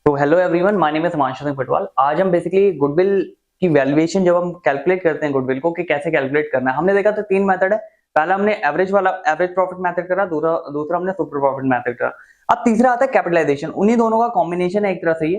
तो hello everyone, my name is Himanshu Singh Patwal. आज हम बेसिकली गुडविल की वैल्यूएशन जब हम कैलकुलेट करते हैं गुडविल को कि कैसे कैलकुलेट करना है, हमने देखा तो तीन मेथड है। पहला हमने एवरेज प्रॉफिट मेथड करा, दूसरा हमने सुपर प्रॉफिट मेथड करा। अब तीसरा आता है कैपिटलाइजेशन। उन्हीं दोनों का कॉम्बिनेशन है एक तरह से ये।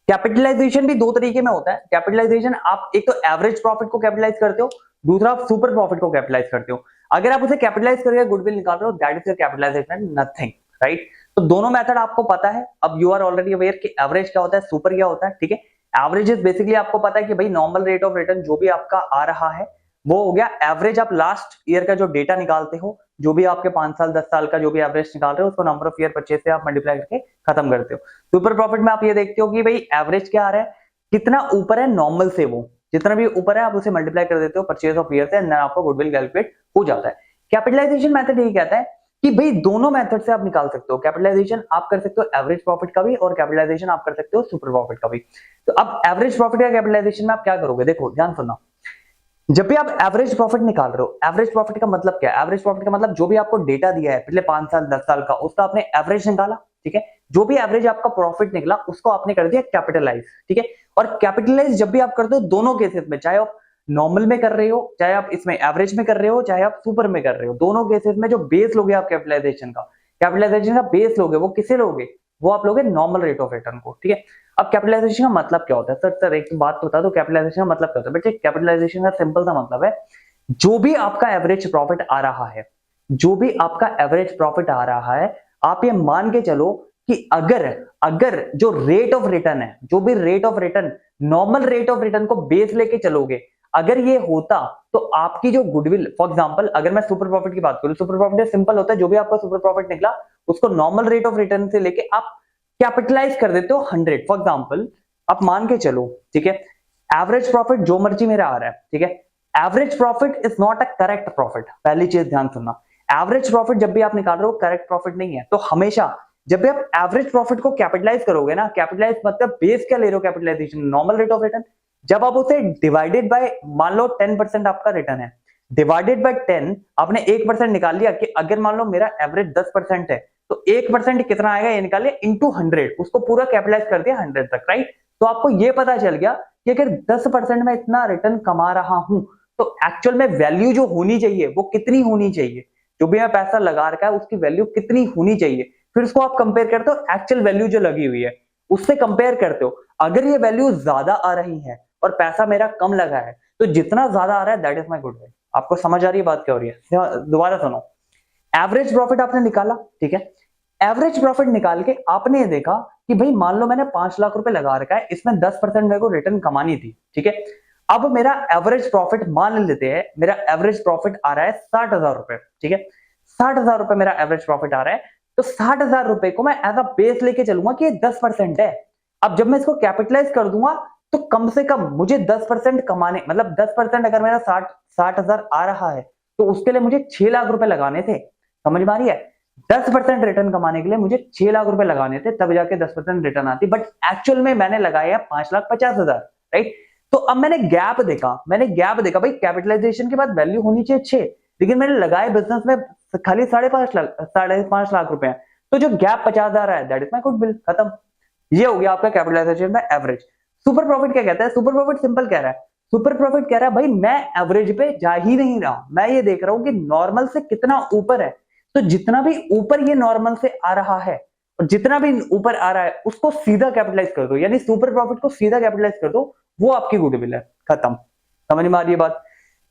कैपिटलाइजेशन भी दो तरीके में होता है। कैपिटलाइजेशन आप एक तो एवरेज प्रॉफिट को कैपिटलाइज करते हो, दूसरा आप सुपर प्रॉफिट को कैपिटलाइज करते हो। अगर आप उसे कैपिटलाइज करके गुडविल निकाल रहे हो, that is your capitalisation, nothing, right. तो दोनों मेथड आपको पता है। अब यू आर ऑलरेडी अवेयर कि एवरेज क्या होता है, सुपर क्या होता है, ठीक है। एवरेज इज बेसिकली आपको पता है कि भाई नॉर्मल रेट ऑफ रिटर्न जो भी आपका आ रहा है वो हो गया एवरेज। आप लास्ट ईयर का जो डेटा निकालते हो, जो भी आपके 5 साल 10 साल का जो भी एवरेज निकाल रहे हो, उसको नंबर ऑफ ईयर परचेज से आप मल्टीप्लाई करके खत्म करते हो। सुपर प्रॉफिट में आप ये देखते हो कि भाई एवरेज क्या आ रहा है, कितना ऊपर है नॉर्मल से, वो जितना भी ऊपर है आप उसे मल्टीप्लाई कर देते हो परचेज ऑफ ईयर से, एंड आपको गुडविल कैलकुलेट हो जाता है। कैपिटलाइजेशन मेथड यही कहता है कि भाई दोनों मेथड से आप निकाल सकते हो। कैपिटलाइजेशन आप कर सकते हो एवरेज प्रॉफिट का भी, और कैपिटलाइजेशन आप कर सकते हो सुपर प्रॉफिट का भी। तो अब एवरेज प्रॉफिट या कैपिटलाइजेशन में आप क्या करोगे, देखो ध्यान सुनना। जब भी आप एवरेज प्रॉफिट निकाल रहे हो, एवरेज प्रॉफिट का मतलब क्या है? एवरेज प्रॉफिट का मतलब जो भी आपको डेटा दिया है पिछले 5 साल 10 साल का, उसका आपने एवरेज निकाला, ठीक है। जो भी एवरेज आपका प्रॉफिट निकला उसको आपने कर दिया कैपिटलाइज, ठीक है। और कैपिटलाइज जब भी आप करते हो दोनों केसेस में, चाहे आप नॉर्मल में कर रहे हो, चाहे आप इसमें एवरेज में कर रहे हो, चाहे आप सुपर में कर रहे हो, दोनों केसेस में जो बेस लोगे आप कैपिटलाइजेशन का बेस लोगे, वो किसे लोगे? वो आप लोगे नॉर्मल रेट ऑफ रिटर्न को, ठीक है। अब कैपिटलाइजेशन का मतलब क्या होता है? सर एक बात बता दो, कैपिटलाइजेशन का मतलब क्या होता है? बेटे कैपिटलाइजेशन का सिंपल सा मतलब है, जो भी आपका एवरेज प्रॉफिट आ रहा है, जो भी आपका एवरेज प्रॉफिट आ रहा है, आप ये मान के चलो कि अगर अगर जो रेट ऑफ रिटर्न है, जो भी rate of return, normal rate of return को बेस लेके चलोगे, अगर ये होता तो आपकी जो गुडविल, फॉर एग्जांपल अगर मैं सुपर प्रॉफिट की बात करूं, सुपर प्रॉफिट सिंपल होता है, जो भी आपका सुपर प्रॉफिट निकला उसको नॉर्मल रेट ऑफ रिटर्न से लेके आप कैपिटलाइज कर देते हो 100। फॉर एग्जांपल आप मान के चलो, ठीक है, एवरेज प्रॉफिट जो मर्जी मेरा आ रहा है, ठीक है। Average profit is not a correct profit, पहली चीज ध्यान सुनना। एवरेज प्रॉफिट जब भी आप निकाल रहे हो करेक्ट प्रॉफिट नहीं है। तो हमेशा जब भी आप एवरेज प्रॉफिट को कैपिटलाइज करोगे ना, कैपिटलाइज मतलब बेस क्या ले रहे हो capitalisation, normal rate of return. जब आप उसे डिवाइडेड बाय, मान लो 10% आपका रिटर्न है, डिवाइडेड बाय 10, आपने 1% निकाल लिया कि अगर मान लो मेरा एवरेज 10% है, तो 1% कितना आएगा ये निकालिए इंटू 100, उसको पूरा कैपिटलाइज कर दिया 100 तक, राइट। तो आपको ये पता चल गया कि अगर 10% में इतना रिटर्न कमा रहा हूं, तो एक्चुअल में वैल्यू जो होनी चाहिए वो कितनी होनी चाहिए, जो भी मैं पैसा लगा रखा है उसकी वैल्यू कितनी होनी चाहिए। फिर उसको आप कंपेयर करते हो एक्चुअल वैल्यू जो लगी हुई है उससे कंपेयर करते हो। अगर ये वैल्यू ज्यादा आ रही है और पैसा मेरा कम लगा है, तो जितना ज्यादा आ रहा है दैट इज माय गुडविल। आपको समझ आ रही है बात क्या हो रही है? दोबारा सुनो। एवरेज प्रॉफिट आपने निकाला, ठीक है। एवरेज प्रॉफिट निकाल के आपने ये देखा कि भाई मान लो मैंने 5 लाख रुपए लगा रखा है, इसमें 10% मेरे को रिटर्न कमानी थी, ठीक है। अब मेरा एवरेज प्रॉफिट मान लेते हैं, मेरा एवरेज प्रॉफिट आ रहा है 60,000 रुपए, ठीक है। 60,000 रुपए मेरा एवरेज प्रॉफिट आ रहा है, तो 60,000 रुपए को मैं एज अ बेस लेके चलूंगा कि ये 10% है। अब जब मैं इसको कैपिटलाइज कर दूंगा, तो कम से कम मुझे 10% कमाने, मतलब 10% अगर मेरा 60,000 आ रहा है, तो उसके लिए मुझे 6 लाख रुपए लगाने थे। समझ में आ रही है? 10% रिटर्न कमाने के लिए मुझे 6 लाख रुपए लगाने थे, तब जाके 10% रिटर्न आती। बट एक्चुअल में मैंने लगाया 5,50,000, राइट। तो अब मैंने गैप देखा भाई, कैपिटलाइजेशन के बाद वैल्यू होनी चाहिए 6, लेकिन मैंने लगाए बिजनेस में खाली 5.5 लाख रुपए हैं। तो जो गैप 50,000 है दैट इज माय गुडविल, खत्म। ये हो गया आपका कैपिटलाइजेशन में एवरेज। सुपर प्रॉफिट क्या कहता है? सुपर प्रॉफिट सिंपल कह रहा है, सुपर प्रॉफिट कह रहा है भाई मैं एवरेज पे जा ही नहीं रहा, मैं ये देख रहा हूं कि नॉर्मल से कितना ऊपर है। तो जितना भी ऊपर ये नॉर्मल से आ रहा है, और जितना भी ऊपर आ रहा है उसको सीधा कैपिटलाइज कर दो, यानी सुपर प्रॉफिट को सीधा कैपिटलाइज कर दो, वो आपकी गुडविल है, खत्म। समझ में आ रही है बात?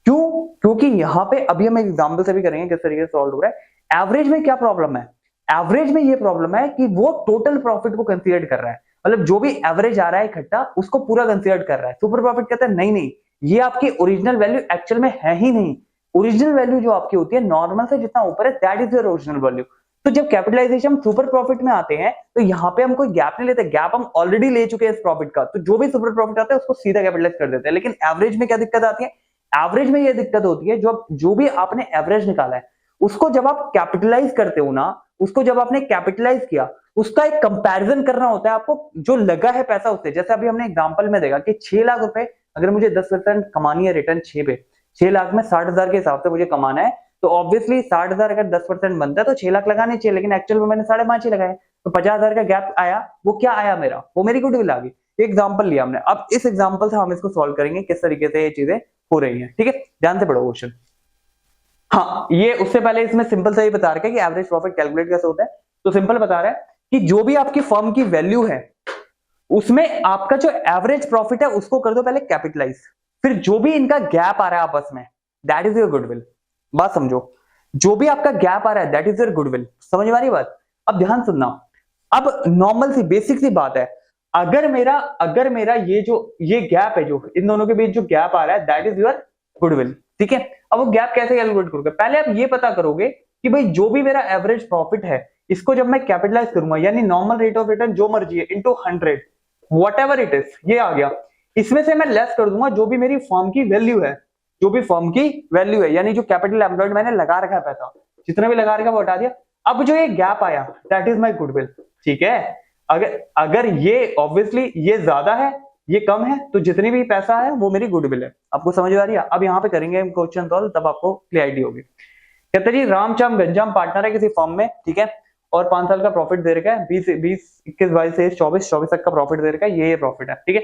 क्यों? क्योंकि यहां पे अभी हम एक एग्जांपल से भी करेंगे किस तरीके से सॉल्व हो रहा है। एवरेज में क्या प्रॉब्लम है? एवरेज में ये प्रॉब्लम है कि वो टोटल प्रॉफिट को कंसीडर कर रहा है, मतलब जो भी एवरेज आ रहा है इकट्ठा उसको पूरा कंसीडर कर रहा है। सुपर प्रॉफिट कहता है नहीं नहीं, ये आपकी ओरिजिनल वैल्यू एक्चुअल में है ही नहीं। ओरिजिनल वैल्यू जो आपकी होती है नॉर्मल से जितना ऊपर है that is your original value. तो जब कैपिटलाइजेशन सुपर प्रॉफिट में आते हैं, तो यहाँ पे हम कोई गैप नहीं लेते, गैप हम ऑलरेडी ले चुके हैं इस प्रॉफिट का। तो जो भी सुपर प्रॉफिट आता है उसको सीधा कैपिटलाइज कर देते हैं। लेकिन एवरेज में क्या दिक्कत आती है? एवरेज में ये दिक्कत होती है, जो भी आपने एवरेज निकाला है उसको जब आप कैपिटलाइज करते हो ना, उसको जब आपने कैपिटलाइज किया, उसका एक कंपैरिजन करना होता है आपको, जो लगा है पैसा उससे। जैसे अभी हमने एग्जांपल में देखा कि 6 लाख रुपए अगर मुझे 10% कमानी है रिटर्न 6 पे, 6 लाख में 60,000 के हिसाब से मुझे कमाना है, तो ऑब्वियसली 60,000 अगर 10% बनता है तो 6 लाख लगाने चाहिए, लेकिन एक्चुअल में मैंने 5.5 ही लगाए। तो 50,000 का गैप आया, वो क्या आया मेरा, वो मेरी गुडविल आ गई। एग्जाम्पल लिया हमने, अब इस एग्जाम्पल से हम इसको सॉल्व करेंगे किस तरीके से ये चीजें हो रही हैं, ठीक है, ध्यान से पढ़ो क्वेश्चन। हाँ, ये उससे पहले इसमें सिंपल सा ही बता रखा है कि एवरेज प्रॉफिट कैलकुलेट कैसे होता है। तो सिंपल बता रहा है कि जो भी आपकी फर्म की वैल्यू है उसमें आपका जो एवरेज प्रॉफिट है उसको कर दो पहले कैपिटलाइज, फिर जो भी इनका गैप आ रहा है आपस में दैट इज योर गुडविल। बात समझो, जो भी आपका गैप आ रहा है दैट इज योर गुडविल। समझ में आ रही बात? अब ध्यान सुनना, अब नॉर्मल सी बेसिक सी बात है, अगर मेरा ये गैप है, जो इन दोनों के बीच जो गैप आ रहा है दैट इज योर गुडविल, ठीक है। अब वो गैप कैसे कैलकुलेट करोगे, पहले आप ये पता करोगे कि भाई जो भी मेरा एवरेज प्रॉफिट है इसको जब मैं कैपिटलाइज करूंगा, यानी नॉर्मल रेट ऑफ रिटर्न जो मर्जी है इनटू 100 व्हाटएवर इट इज, ये आ गया, इसमें से मैं लेस कर दूंगा जो भी मेरी फर्म की वैल्यू है, जो भी फर्म की वैल्यू है, यानी जो कैपिटल एम्प्लॉयड मैंने लगा रखा है पैसा, जितना भी लगा रखा है वो हटा दिया। अब जो ये गैप आया दैट इज माय गुडविल, ठीक है। अगर ये ऑब्वियसली ये ज्यादा है ये कम है तो जितनी भी पैसा है वो मेरी गुडविल है। आपको समझ आ रही है? अब यहाँ पे करेंगे क्वेश्चन सॉल्व, तब आपको क्लियर आइडिया होगी। कहते जी रामचाम गंजाम पार्टनर है किसी फर्म में, ठीक है, और 5 साल का प्रॉफिट दे रखा है, 20 21 22 से 24 तक का प्रॉफिट दे रखा है, ये प्रॉफिट है, ठीक है।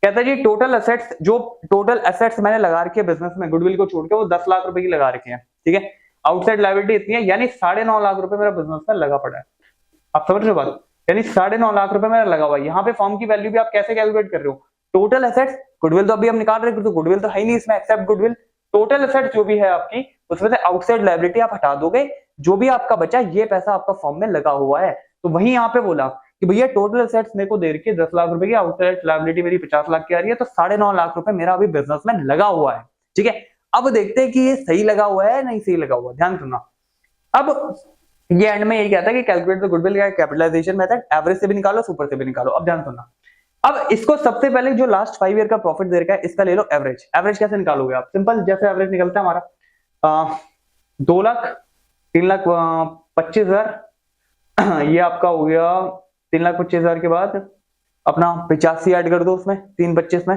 कहता है जी टोटल एसेट्स मैंने लगा रखी है बिजनेस में गुडविल को छोड़ के, वो 10 लाख रुपए की लगा रखी है, ठीक है। आउटसाइड लायबिलिटी इतनी है, यानी 9.5 लाख रुपए मेरा बिजनेस में लगा पड़ा है। आप समझ रहे हो बात? यानी 9.5 लाख रुपए मेरा लगा हुआ है। यहाँ पे फर्म की वैल्यू भी आप कैसे कैलकुलेट कर रहे हो, टोटल एसेट्स, गुडविल तो अभी हम निकाल रहे हैं, तो गुडविल तो है ही नहीं इसमें एक्सेप्ट गुडविल, टोटल एसेट्स जो भी है आपकी उसमें से आउटसाइड लायबिलिटी आप हटा दोगे, जो भी आपका बचा ये पैसा आपका फर्म में लगा हुआ है। तो वही यहाँ पे बोला कि भैया टोटल एसेट्स मेरे को दे रखी है 10 लाख रुपए की, आउटसाइड लायबिलिटी मेरी 50 लाख की आ रही है, तो 9.5 लाख रुपए मेरा अभी बिजनेस में लगा हुआ है, ठीक है। अब देखते हैं कि ये सही लगा हुआ है नहीं सही लगा हुआ, ध्यान सुनना। अब ये एंड में यही कहता है कि कैलकुलेट द गुडविल का कैपिटलाइजेशन मेथड, एवरेज से भी निकालो सुपर से भी निकालो। अब ध्यान सुनना, अब इसको सबसे पहले जो लास्ट 5 ईयर का प्रॉफिट दे रखा है इसका ले लो एवरेज। एवरेज कैसे निकालोगे आप? सिंपल, जैसे एवरेज निकलता है हमारा 2 लाख 3 लाख 25,000 ये आपका हो गया 3 लाख 25,000 के बाद अपना 85 ऐड कर दो उसमें, 3 25 में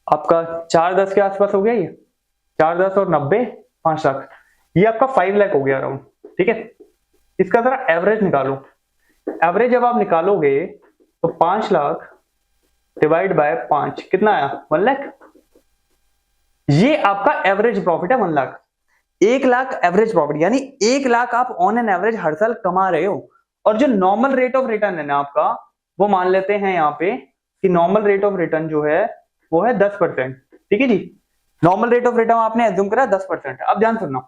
आपका 410 के आसपास हो गया, ये 410 और 90 5 लाख, ये आपका 5 लाख हो गया अराउंड, ठीक है। इसका जरा एवरेज निकालो। एवरेज जब आप निकालोगे तो 5 लाख डिवाइड बाय 5 कितना आया? 1 लाख। ये आपका एवरेज प्रॉफिट है 1 लाख। 1 लाख एवरेज प्रॉफिट, यानी 1 लाख आप ऑन एन एवरेज हर साल कमा रहे हो। और जो नॉर्मल रेट ऑफ रिटर्न है ना आपका, वो मान लेते हैं यहाँ पे कि नॉर्मल रेट ऑफ रिटर्न जो है वो है 10%, ठीक है जी। नॉर्मल रेट ऑफ रिटर्न आपने एज्यूम करा 10%। अब ध्यान सुनना,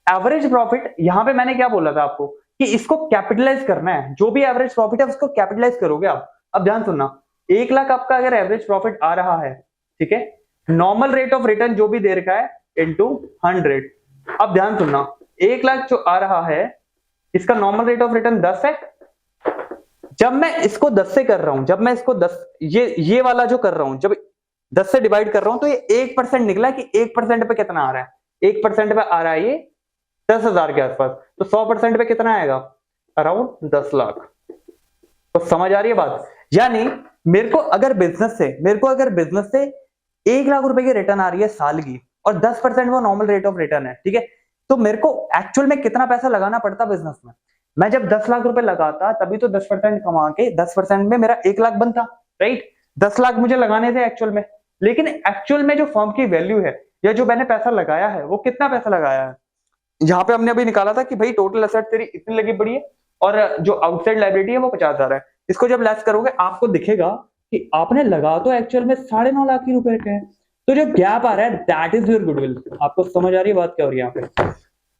एवरेज प्रॉफिट यहां पे मैंने क्या बोला था आपको कि इसको कैपिटलाइज करना है, जो भी एवरेज प्रॉफिट है उसको कैपिटलाइज करोगे आप। अब ध्यान सुनना, 1 लाख आपका अगर एवरेज प्रॉफिट आ रहा है, ठीक है, नॉर्मल रेट ऑफ रिटर्न जो भी दे रखा है इनटू 100। अब ध्यान सुनना, 1 लाख जो आ रहा है इसका नॉर्मल रेट ऑफ रिटर्न 10 है। जब मैं इसको 10 से कर रहा हूं, जब मैं इसको 10 ये वाला जो कर रहा हूं, जब 10 से डिवाइड कर रहा हूं तो ये 1% निकला कि 1% पे कितना आ रहा है? 1% पे आ रहा है ये 10,000 के आसपास, तो 100% पे कितना आएगा? अराउंड 10 लाख। तो समझ आ रही है बात? यानी मेरे को अगर बिजनेस से 1 लाख रुपए की रिटर्न आ रही है साल की और 10% वो नॉर्मल रेट ऑफ रिटर्न है, ठीक है, तो मेरे को एक्चुअल में कितना पैसा लगाना पड़ता बिजनेस में? मैं जब 10 लाख रुपए लगाता तभी तो 10% कमा के 10% में मेरा 1 लाख बनता, राइट। 10 लाख मुझे लगाने थे एक्चुअल में, लेकिन एक्चुअल में जो फर्म की वैल्यू है या जो मैंने पैसा लगाया है वो कितना पैसा लगाया है? यहाँ पे हमने अभी निकाला था कि भाई टोटल एसेट तेरी इतनी लगी पड़ी है और जो आउटसाइड लायबिलिटी है वो 50,000 है। इसको जब लेस करोगे आपको दिखेगा कि आपने लगा तो एक्चुअल में 9.5 लाख ही रुपए के हैं। तो जो गैप आ रहा है दैट इज योर गुडविल। आपको समझ आ रही है बात क्या हो रही है यहाँ पे?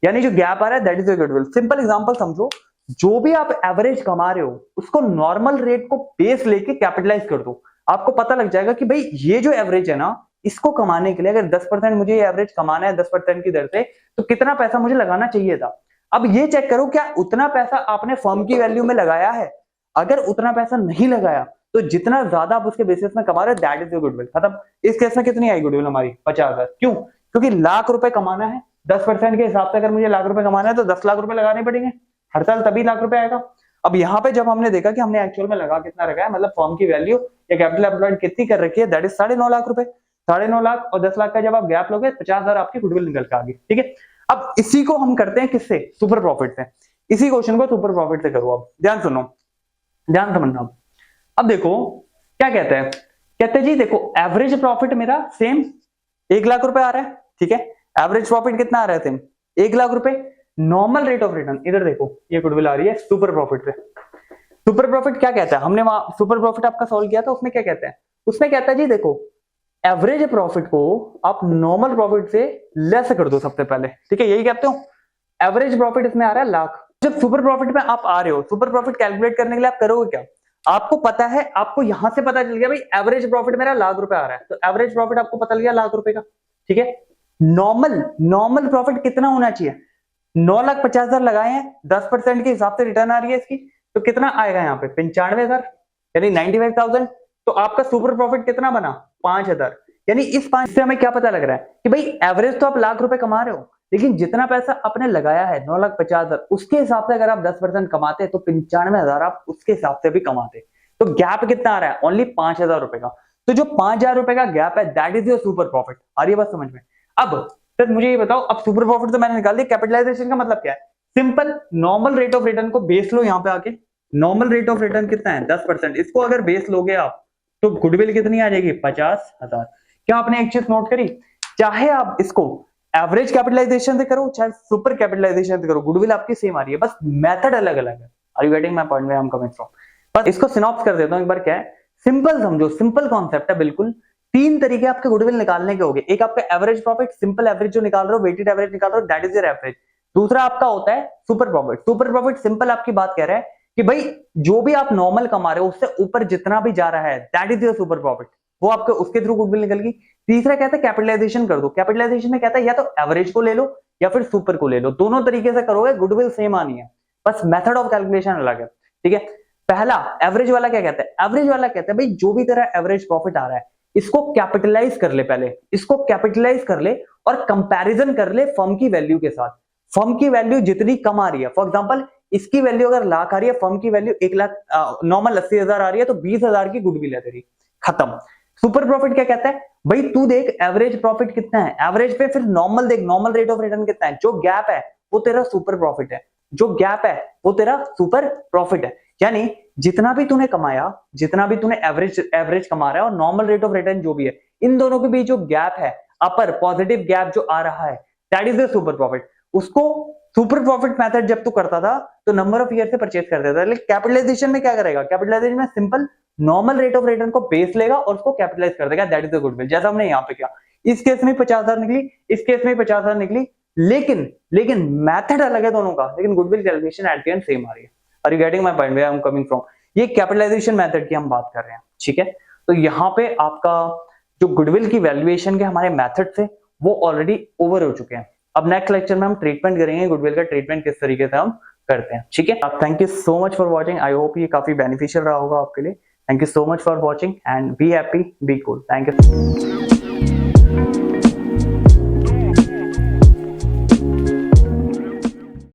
यानी जो गैप आ रहा है that is your goodwill. Simple example समझो, जो भी आप एवरेज कमा रहे हो उसको नॉर्मल रेट को बेस लेके कैपिटलाइज कर दो, आपको पता लग जाएगा कि भाई ये जो एवरेज है ना, इसको कमाने के लिए अगर 10% मुझे ये एवरेज कमाना है 10% की दर से, तो कितना पैसा मुझे लगाना चाहिए था। अब ये चेक करो क्या उतना पैसा आपने फर्म की वैल्यू में लगाया है। अगर उतना पैसा नहीं लगाया तो जितना ज्यादा आप उसके बेसिस में कमा रहे हो दैट इज योर गुडविल। खत्म। इस केस में कितनी आई गुडविल हमारी? 50,000। क्यों? क्योंकि लाख रुपए कमाना है, 10% के हिसाब से अगर मुझे लाख रुपए कमाना है तो 10 लाख रुपए लगाने पड़ेंगे हर साल, तभी लाख रुपए आएगा। अब यहाँ पे जब हमने देखा कि हमने एक्चुअल में लगा कितना रखा है, मतलब फर्म की वैल्यू या कैपिटल एम्प्लॉयड कितनी कर रखी है, दैट इज 9.5 लाख रुपए। 9.5 लाख और 10 लाख का जब आप गैप लोगे 50,000 आपकी गुडविल निकल के आ गई, ठीक है। अब इसी को हम करते हैं किससे? सुपर प्रॉफिट से। इसी क्वेश्चन को सुपर प्रॉफिट से करो। अब ध्यान सुनो, ध्यान समझना। अब देखो क्या कहते हैं, कहते हैं जी देखो एवरेज प्रॉफिट मेरा सेम 1 लाख रुपए आ रहा है, ठीक है। एवरेज प्रॉफिट कितना आ रहा है सेम 1 लाख रुपए। नॉर्मल रेट ऑफ रिटर्न, इधर देखो ये गुडविल आ रही है सुपर प्रॉफिट पे। सुपर प्रॉफिट क्या कहता है, हमने वहां सुपर प्रॉफिट आपका सॉल्व किया था, उसमें क्या कहता है, उसमें कहता है जी देखो एवरेज प्रॉफिट को आप नॉर्मल प्रॉफिट से लेस कर दो सबसे पहले, ठीक है, यही कहते हो। एवरेज प्रॉफिट इसमें आ रहा है लाख। जब सुपर प्रॉफिट में आप आ रहे हो, सुपर प्रॉफिट कैलकुलेट करने के लिए आप करोगे क्या, आपको पता है, आपको यहां से पता चल गया भाई एवरेज प्रॉफिट मेरा लाख रुपए आ रहा है, तो एवरेज प्रॉफिट आपको पता लग गया लाख रुपए का, ठीक है। नॉर्मल प्रॉफिट कितना होना चाहिए, 9,50,000 लगाए हैं, 10% के हिसाब से रिटर्न आ रही है इसकी, तो कितना आएगा यहाँ पे 95,000 यानी 95,000। तो आपका सुपर प्रॉफिट कितना बना 5,000। यानी इस 5 से हमें क्या पता लग रहा है कि भाई एवरेज तो आप लाख रुपए कमा रहे हो, लेकिन जितना पैसा आपने लगाया है 9,50,000 उसके हिसाब से अगर आप 10% कमाते तो 95,000 आप उसके हिसाब से भी कमाते। तो गैप कितना आ रहा है, ओनली 5,000 रुपए का। तो जो 5,000 रुपए का गैप है that is your super profit. आ रही है बात समझ में। अब सर मुझे ये बताओ, अब सुपर प्रॉफिट तो मैंने निकाल दिया, कैपिटलाइजेशन का मतलब क्या है, simple normal rate of return को बेस लो यहाँ पे आके। नॉर्मल रेट ऑफ रिटर्न कितना है 10%, इसको अगर बेस लोगे आप तो गुडविल कितनी आ जाएगी 50,000। क्या आपने एक चीज नोट करी, चाहे आप इसको एवरेज कैपिटलाइजेशन से करो चाहे सुपर कैपिटलाइजेशन से करो, गुडविल आपकी सेम आ रही है, बस मेथड अलग अलग है। Are you getting my point where I am coming from. बस इसको सिनॉप्स कर देता हूं एक बार, क्या है सिंपल समझो, सिंपल कॉन्सेप्ट है बिल्कुल। 3 तरीके आपके गुडविल निकालने के होंगे, एक आपका एवरेज प्रॉफिट, सिंपल एवरेज जो निकाल रहे हो, वेटेड एवरेज निकाल रहे हो, दैट इज योर एवरेज। दूसरा आपका होता है super profit. Super profit simple आपकी बात कह रहा है कि भाई जो भी आप नॉर्मल कमा रहे हो उससे ऊपर जितना भी जा रहा है that is your super profit, वो आपके उसके थ्रू गुडविल निकल गई। तीसरा कहता है कैपिटलाइजेशन कर दो। कैपिटलाइजेशन में कहता है या तो एवरेज को ले लो या फिर सुपर को ले लो, दोनों तरीके से करोगे गुडविल सेम आनी है, बस मेथड ऑफ कैलकुलेशन अलग है, ठीक है। पहला एवरेज वाला क्या कहता है, एवरेज वाला कहता है भाई जो भी तेरा एवरेज प्रॉफिट आ रहा है इसको कैपिटलाइज कर ले, पहले इसको कैपिटलाइज कर ले और कंपैरिजन कर ले फर्म की वैल्यू के साथ। फर्म की वैल्यू जितनी कम आ रही है, फॉर एग्जांपल इसकी वैल्यू अगर लाख आ रही है, फर्म की वैल्यू 1 लाख नॉर्मल 80,000 आ रही है, तो 20,000 की गुडविल है तेरी, खत्म। सुपर प्रॉफिट क्या कहता है, भाई तू देख एवरेज प्रॉफिट कितना है, एवरेज पे फिर नॉर्मल देख, नॉर्मल रेट ऑफ रिटर्न कितना है, जो गैप है वो तेरा सुपर प्रॉफिट है, जो गैप है वो तेरा सुपर प्रॉफिट है। यानी जितना भी तूने कमाया, जितना भी तूने एवरेज कमा रहा है और नॉर्मल रेट ऑफ रिटर्न जो भी है, इन दोनों के बीच जो गैप है, अपर पॉजिटिव गैप जो आ रहा है that is the super profit. उसको सुपर प्रॉफिट मेथड जब तू करता था तो नंबर ऑफ ईयर से परचेज कर देता था, लेकिन कैपिटलाइजेशन में क्या करेगा, कैपिटलाइजेशन में simple normal rate of return को बेस लेगा और उसको कैपिटलाइज कर देगा, दैट इज द गुडविल। जैसा हमने यहाँ पे किया, इस केस में 50,000 निकली, इस केस में 50,000 निकली, लेकिन मेथड अलग है दोनों का, लेकिन goodwill calculation at the end same आ रही है। Are you getting my point where I am coming from. ये कैपिटलाइजेशन मेथड की हम बात कर रहे हैं, ठीक है। तो यहाँ पे आपका जो गुडविल की वैल्यूएशन के हमारे मेथड थे वो ऑलरेडी ओवर हो चुके हैं। अब नेक्स्ट लेक्चर में हम ट्रीटमेंट करेंगे, गुडविल का ट्रीटमेंट किस तरीके से हम करते हैं, ठीक है। Thank you so much for watching, I hope ये काफी बेनिफिशियल रहा होगा आपके लिए। Thank you so much for watching and be happy, be cool. Thank you.